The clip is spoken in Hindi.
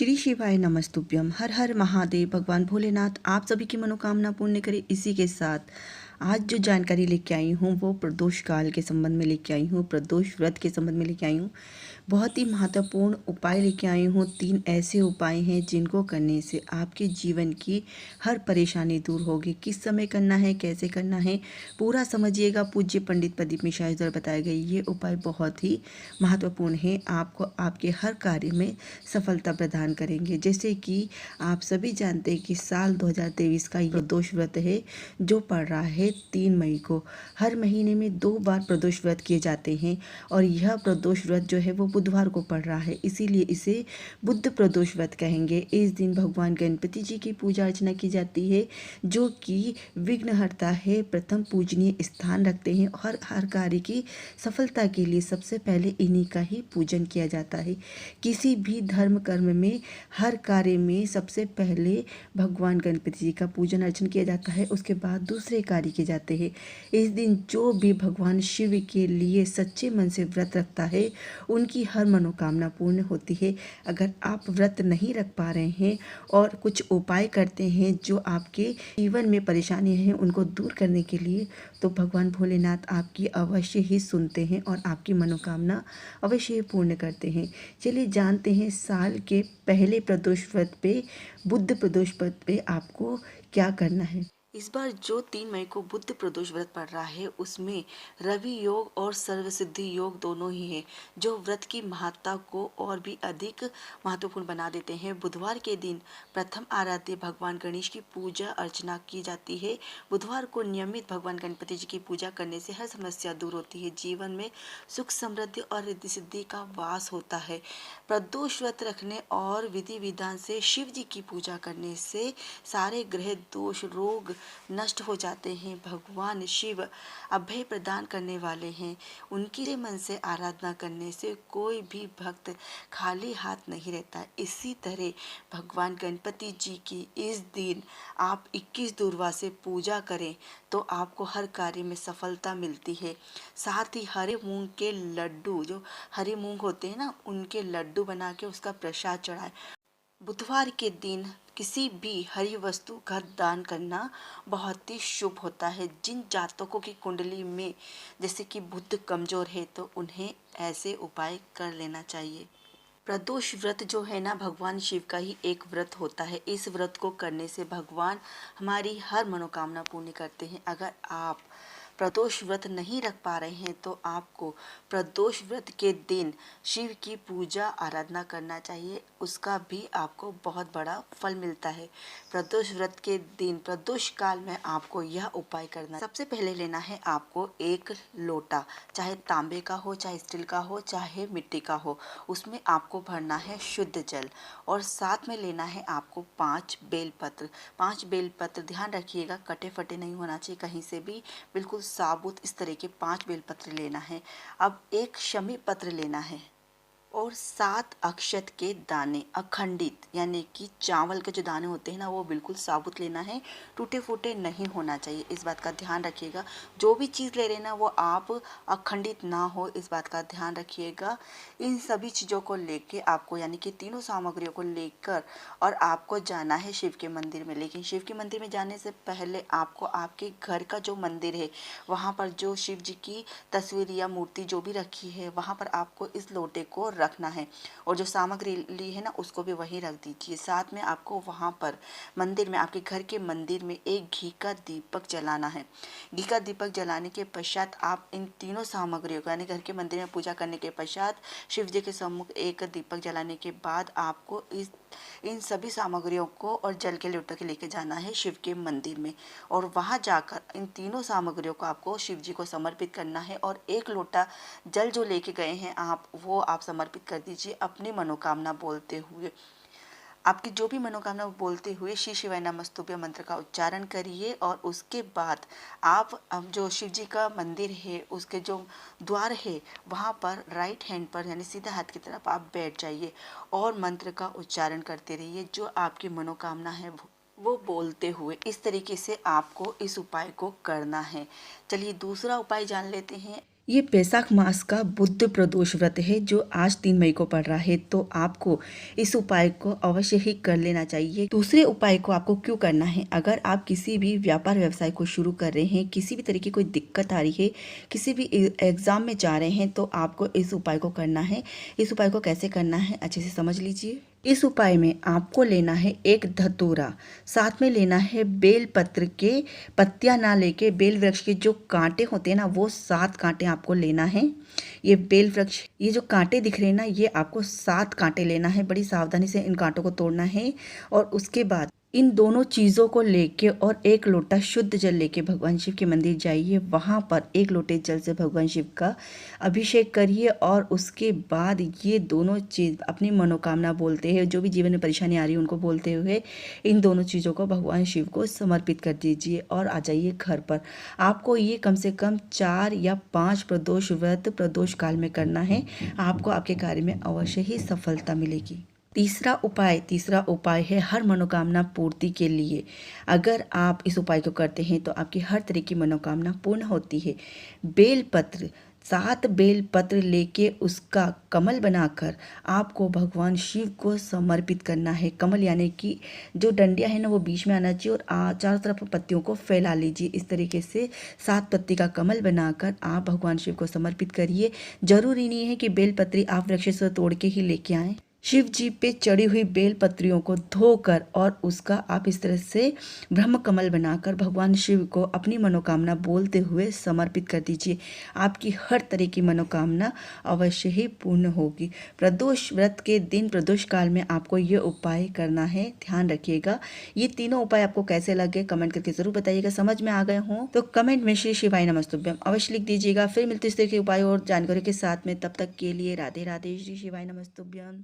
श्री शिवाय नमस्तुभ्यम। हर हर महादेव। भगवान भोलेनाथ आप सभी की मनोकामना पूर्ण करे। इसी के साथ आज जो जानकारी लेके आई हूँ वो प्रदोष काल के संबंध में लेके आई हूँ, प्रदोष व्रत के संबंध में लेके आई हूँ। बहुत ही महत्वपूर्ण उपाय लेके आई हूँ। 3 ऐसे उपाय हैं जिनको करने से आपके जीवन की हर परेशानी दूर होगी। किस समय करना है, कैसे करना है, पूरा समझिएगा। पूज्य पंडित प्रदीप मिश्रा द्वारा बताए गए ये उपाय बहुत ही महत्वपूर्ण है, आपको आपके हर कार्य में सफलता प्रदान करेंगे। जैसे कि आप सभी जानते हैं कि साल 2023 का ये प्रदोष व्रत है जो पड़ रहा है 3 मई को। हर महीने में 2 बार प्रदोष व्रत किए जाते हैं और यह प्रदोष व्रत जो है वो बुधवार को पड़ रहा है, इसीलिए इसे बुद्ध प्रदोष व्रत कहेंगे। इस दिन भगवान गणपति जी की पूजा अर्चना की जाती है जो कि विघ्नहर्ता है, प्रथम पूजनीय स्थान रखते हैं। हर कार्य की सफलता के लिए सबसे पहले इन्हीं का ही पूजन किया जाता है। किसी भी धर्म कर्म में, हर कार्य में सबसे पहले भगवान गणपति जी का पूजन अर्चन किया जाता है, उसके बाद दूसरे कार्य किए जाते हैं। इस दिन जो भी भगवान शिव के लिए सच्चे मन से व्रत रखता है उनकी हर मनोकामना पूर्ण होती है। अगर आप व्रत नहीं रख पा रहे हैं और कुछ उपाय करते हैं जो आपके जीवन में परेशानी है उनको दूर करने के लिए, तो भगवान भोलेनाथ आपकी अवश्य ही सुनते हैं और आपकी मनोकामना अवश्य ही पूर्ण करते हैं। चलिए जानते हैं साल के पहले प्रदोष व्रत पे, बुद्ध प्रदोष व्रत पे आपको क्या करना है। इस बार जो 3 मई को बुद्ध प्रदोष व्रत पड़ रहा है उसमें रवि योग और सर्वसिद्धि योग दोनों ही है, जो व्रत की महत्ता को और भी अधिक महत्वपूर्ण बना देते हैं। बुधवार के दिन प्रथम आराध्य भगवान गणेश की पूजा अर्चना की जाती है। बुधवार को नियमित भगवान गणपति जी की पूजा करने से हर समस्या दूर होती है, जीवन में सुख समृद्धि और रिद्धि सिद्धि का वास होता है। प्रदोष व्रत रखने और विधि विधान से शिव जी की पूजा करने से सारे ग्रह दोष रोग नष्ट हो जाते हैं। भगवान शिव अभय प्रदान करने वाले हैं, उनकी मन से आराधना करने से कोई भी भक्त खाली हाथ नहीं रहता। इसी तरह भगवान गणपति जी की इस दिन आप 21 दुर्वा से पूजा करें तो आपको हर कार्य में सफलता मिलती है। साथ ही हरे मूंग के लड्डू, जो हरे मूंग होते हैं ना, उनके लड्डू बना के उसका प्रसाद चढ़ाएं। बुधवार के दिन किसी भी हरी वस्तु का दान करना बहुत ही शुभ होता है। जिन जातकों की कुंडली में जैसे कि बुध कमजोर है तो उन्हें ऐसे उपाय कर लेना चाहिए। प्रदोष व्रत जो है ना, भगवान शिव का ही एक व्रत होता है। इस व्रत को करने से भगवान हमारी हर मनोकामना पूर्ण करते हैं। अगर आप प्रदोष व्रत नहीं रख पा रहे हैं तो आपको प्रदोष व्रत के दिन शिव की पूजा आराधना करना चाहिए, उसका भी आपको बहुत बड़ा फल मिलता है। प्रदोष व्रत के दिन प्रदोष काल में आपको यह उपाय करना। सबसे पहले लेना है आपको एक लोटा, चाहे तांबे का हो, चाहे स्टील का हो, चाहे मिट्टी का हो, उसमें आपको भरना है शुद्ध जल और साथ में लेना है आपको 5 बेलपत्र। 5 बेलपत्र ध्यान रखिएगा कटे फटे नहीं होना चाहिए कहीं से भी, बिल्कुल साबुत इस तरह के 5 बेलपत्र लेना है। अब एक शमी पत्र लेना है और 7 अक्षत के दाने अखंडित, यानी कि चावल के जो दाने होते हैं ना, वो बिल्कुल साबुत लेना है, टूटे फूटे नहीं होना चाहिए। इस बात का ध्यान रखिएगा। जो भी चीज़ ले रहे हैं ना वो आप अखंडित ना हो, इस बात का ध्यान रखिएगा। इन सभी चीज़ों को लेके आपको, यानी कि तीनों सामग्रियों को लेकर और आपको जाना है शिव के मंदिर में। लेकिन शिव के मंदिर में जाने से पहले आपको आपके घर का जो मंदिर है वहाँ पर जो शिव जी की तस्वीर या मूर्ति जो भी रखी है वहाँ पर आपको इस लोटे को रखना है और जो सामग्री ली है ना उसको भी वहीं रख दीजिए। साथ में आपको वहाँ पर मंदिर में, आपके घर के मंदिर में एक घी का दीपक जलाना है। घी का दीपक जलाने के पश्चात आप इन तीनों सामग्रियों को, यानी घर के मंदिर में पूजा करने के पश्चात शिव जी के सम्मुख एक दीपक जलाने के बाद आपको इन सभी सामग्रियों को और जल के लोटे के लेके जाना है शिव के मंदिर में और वहाँ जाकर इन तीनों सामग्रियों को आपको शिव जी को समर्पित करना है और एक लोटा जल जो लेके गए हैं आप, वो आप समर्पित कर दीजिए अपनी मनोकामना बोलते हुए। आपकी जो भी मनोकामना बोलते हुए श्री शिवाय नमस्तुभ्यं मंत्र का उच्चारण करिए और उसके बाद आप अब जो शिव जी का मंदिर है उसके जो द्वार है वहाँ पर राइट हैंड पर, यानी सीधा हाथ की तरफ आप बैठ जाइए और मंत्र का उच्चारण करते रहिए। जो आपकी मनोकामना है वो बोलते हुए इस तरीके से आपको इस उपाय को करना है। चलिए दूसरा उपाय जान लेते हैं। ये बैसाख मास का बुद्ध प्रदोष व्रत है जो आज 3 मई को पड़ रहा है। तो आपको इस उपाय को अवश्य ही कर लेना चाहिए। दूसरे उपाय को आपको क्यों करना है? अगर आप किसी भी व्यापार व्यवसाय को शुरू कर रहे हैं, किसी भी तरह की कोई दिक्कत आ रही है, किसी भी एग्जाम में जा रहे हैं, तो आपको इस उपाय को करना है। इस उपाय को कैसे करना है अच्छे से समझ लीजिए। इस उपाय में आपको लेना है एक धतूरा, साथ में लेना है बेल पत्र के पत्तियां ना लेके बेल वृक्ष के जो कांटे होते हैं ना, वो 7 कांटे आपको लेना है। ये बेल वृक्ष, ये जो कांटे दिख रहे हैं ना, ये आपको 7 कांटे लेना है। बड़ी सावधानी से इन कांटों को तोड़ना है और उसके बाद इन दोनों चीज़ों को लेके और एक लोटा शुद्ध जल लेके भगवान शिव के मंदिर जाइए। वहाँ पर एक लोटे जल से भगवान शिव का अभिषेक करिए और उसके बाद ये दोनों चीज़ अपनी मनोकामना बोलते हैं, जो भी जीवन में परेशानी आ रही है उनको बोलते हुए इन दोनों चीज़ों को भगवान शिव को समर्पित कर दीजिए और आ जाइए घर पर। आपको ये कम से कम 4 या 5 प्रदोष व्रत प्रदोष काल में करना है। आपको आपके कार्य में अवश्य ही सफलता मिलेगी। तीसरा उपाय है हर मनोकामना पूर्ति के लिए। अगर आप इस उपाय को करते हैं तो आपकी हर तरह की मनोकामना पूर्ण होती है। बेलपत्र, 7 बेलपत्र लेके उसका कमल बनाकर आपको भगवान शिव को समर्पित करना है। कमल यानी कि जो डंडियां है ना, वो बीच में आना चाहिए और चारों तरफ पत्तियों को फैला लीजिए। इस तरीके से 7 पत्ती का कमल बनाकर आप भगवान शिव को समर्पित करिए। जरूरी नहीं है कि बेलपत्री आप वृक्ष से तोड़ के ही लेके आएँ। शिव जी पे चढ़ी हुई बेल पत्रियों को धोकर और उसका आप इस तरह से ब्रह्म कमल बनाकर भगवान शिव को अपनी मनोकामना बोलते हुए समर्पित कर दीजिए। आपकी हर तरह की मनोकामना अवश्य ही पूर्ण होगी। प्रदोष व्रत के दिन प्रदोष काल में आपको ये उपाय करना है, ध्यान रखिएगा। ये तीनों उपाय आपको कैसे लगे कमेंट करके जरूर बताइएगा। समझ में आ गए हों तो कमेंट में श्री शिवाय नमस्तुभ्यम अवश्य लिख दीजिएगा। फिर मिलते इस तरह के उपाय और जानकारी के साथ में, तब तक के लिए राधे राधे, श्री शिवाय नमस्तुभ्यम।